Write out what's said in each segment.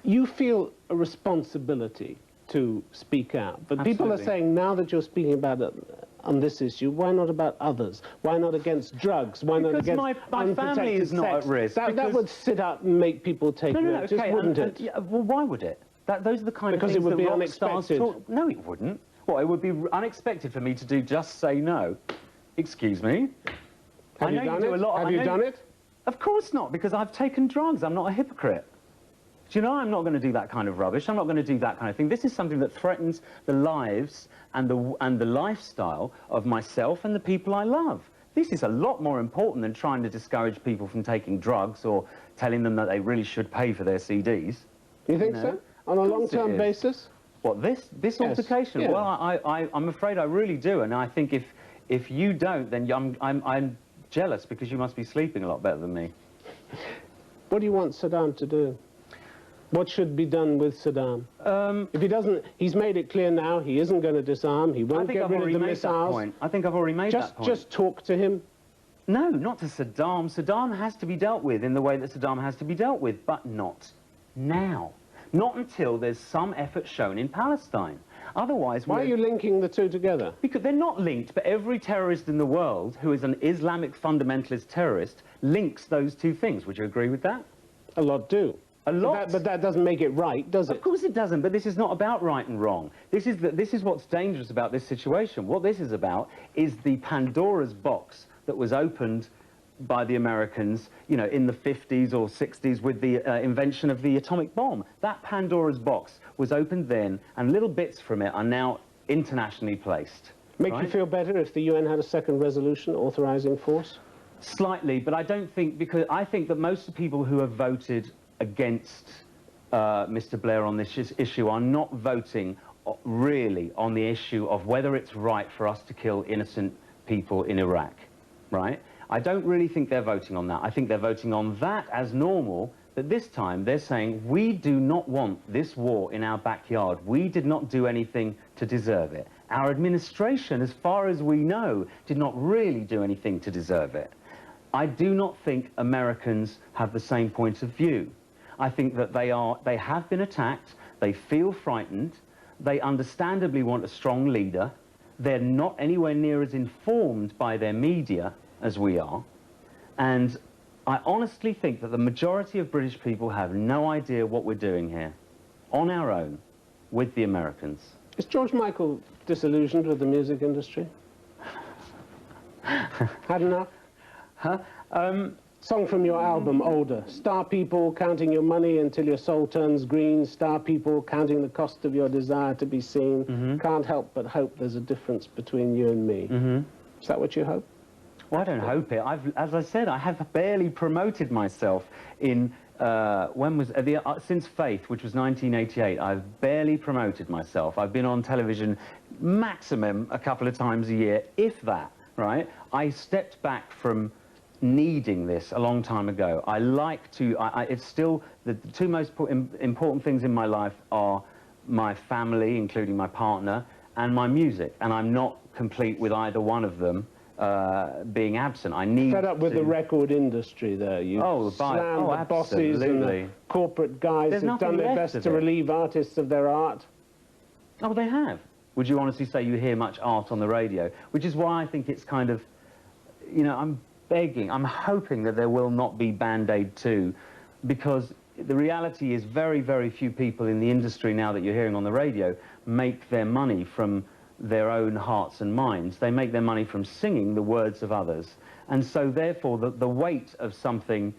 you feel a responsibility to speak out, but Absolutely. people are saying now that you're speaking about it on this issue, why not about others? Why not against drugs? Why not against my family is not at risk. That would sit up and make people take notice, wouldn't it? Yeah, well, why would it? Those are the kind of things it would that be rock stars unexpected. talk. No, it wouldn't. Well, it would be unexpected for me to do just say no. Excuse me. Have you done it? Of course not, because I've taken drugs. I'm not a hypocrite. Do you know, I'm not going to do that kind of rubbish. I'm not going to do that kind of thing. This is something that threatens the lives and the lifestyle of myself and the people I love. This is a lot more important than trying to discourage people from taking drugs or telling them that they really should pay for their CDs. You think so? On a long-term basis? What, this altercation? Yeah. Well, I'm afraid I really do, and I think if you don't, then I'm jealous, because you must be sleeping a lot better than me. What do you want Saddam to do? What should be done with Saddam? If he doesn't, he's made it clear now he isn't going to disarm, he won't get rid of the missiles. I think I've already made that point. Just talk to him. No, not to Saddam. Saddam has to be dealt with in the way that Saddam has to be dealt with, but not now. Not until there's some effort shown in Palestine. Otherwise... Why are you linking the two together? Because they're not linked, but every terrorist in the world who is an Islamic fundamentalist terrorist links those two things. Would you agree with that? A lot do. A lot. But that doesn't make it right, does it? Of course it doesn't, but this is not about right and wrong. This is what's dangerous about this situation. What this is about is the Pandora's box that was opened by the Americans, you know, in the 50s or 60s with the invention of the atomic bomb. That Pandora's box was opened then, and little bits from it are now internationally placed. Make you feel better if the UN had a second resolution authorizing force? Slightly, but I don't think, because I think that most of the people who have voted against Mr. Blair on this issue are not voting really on the issue of whether it's right for us to kill innocent people in Iraq, right? I don't really think they're voting on that. I think they're voting on that as normal, but this time they're saying, we do not want this war in our backyard. We did not do anything to deserve it. Our administration, as far as we know, did not really do anything to deserve it. I do not think Americans have the same point of view. I think that they have been attacked, they feel frightened, they understandably want a strong leader, they're not anywhere near as informed by their media as we are, and I honestly think that the majority of British people have no idea what we're doing here, on our own, with the Americans. Is George Michael disillusioned with the music industry? Had enough? Huh? Song from your album, Older. Star people counting your money until your soul turns green. Star people counting the cost of your desire to be seen. Can't help but hope there's a difference between you and me. Is that what you hope? Well, I don't hope it. As I said, I have barely promoted myself in, since Faith, which was 1988, I've barely promoted myself. I've been on television maximum a couple of times a year, if that, right? I stepped back from needing this a long time ago. I like to, it's still, the two most important things in my life are my family, including my partner, and my music, and I'm not complete with either one of them being absent. I need fed up with the record industry there. You slam the bosses and the corporate guys who've done their best to relieve artists of their art. Oh, they have. Would you honestly say you hear much art on the radio? Which is why I think it's kind of, you know, I'm hoping that there will not be Band-Aid 2, because the reality is very, very few people in the industry now that you're hearing on the radio make their money from their own hearts and minds. They make their money from singing the words of others. And so therefore the weight of something,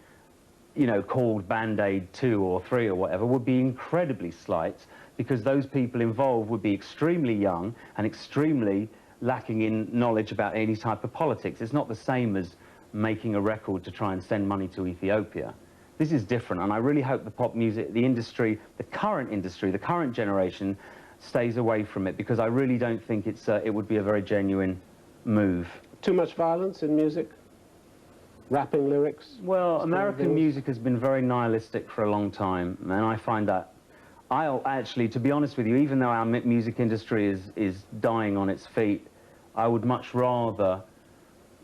you know, called Band-Aid 2 or 3 or whatever would be incredibly slight, because those people involved would be extremely young and extremely lacking in knowledge about any type of politics. It's not the same as making a record to try and send money to Ethiopia. This is different, and I really hope the pop music, the industry, the current generation, stays away from it, because I really don't think it would be a very genuine move. Too much violence in music? Rapping lyrics? Well, American music has been very nihilistic for a long time, and I find that, actually, to be honest with you, even though our music industry is dying on its feet, I would much rather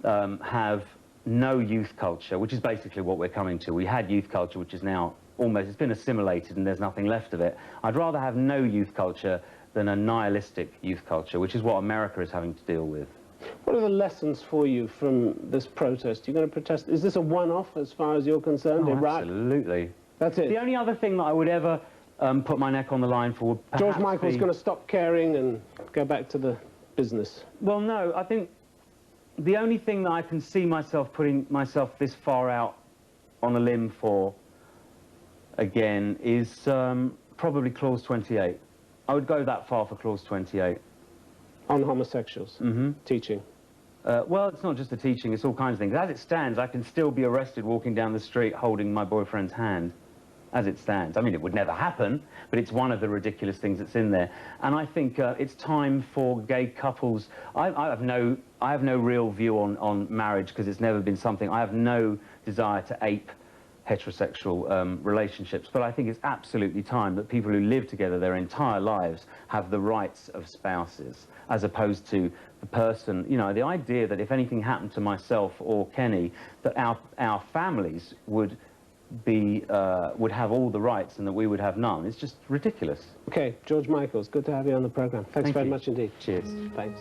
have no youth culture, which is basically what we're coming to. We had youth culture, which is now almost, it's been assimilated and there's nothing left of it. I'd rather have no youth culture than a nihilistic youth culture, which is what America is having to deal with. What are the lessons for you from this protest? You're going to protest, is this a one-off as far as you're concerned? Oh, Iraq? absolutely. That's it? The only other thing that I would ever put my neck on the line for would perhaps George Michael's going to stop caring and go back to the business? Well, no, I think the only thing that I can see myself putting myself this far out on a limb for, again, is probably Clause 28. I would go that far for Clause 28. On homosexuals? Teaching? Well, it's not just the teaching, it's all kinds of things. As it stands, I can still be arrested walking down the street holding my boyfriend's hand. As it stands. I mean, it would never happen, but it's one of the ridiculous things that's in there. And I think it's time for gay couples. I have no real view on marriage, because it's never been something. I have no desire to ape heterosexual relationships, but I think it's absolutely time that people who live together their entire lives have the rights of spouses, as opposed to the person, you know, the idea that if anything happened to myself or Kenny, that our families would have all the rights and that we would have none. It's just ridiculous. Okay, George Michael, it's good to have you on the program. Thanks very much indeed. Cheers. Thanks.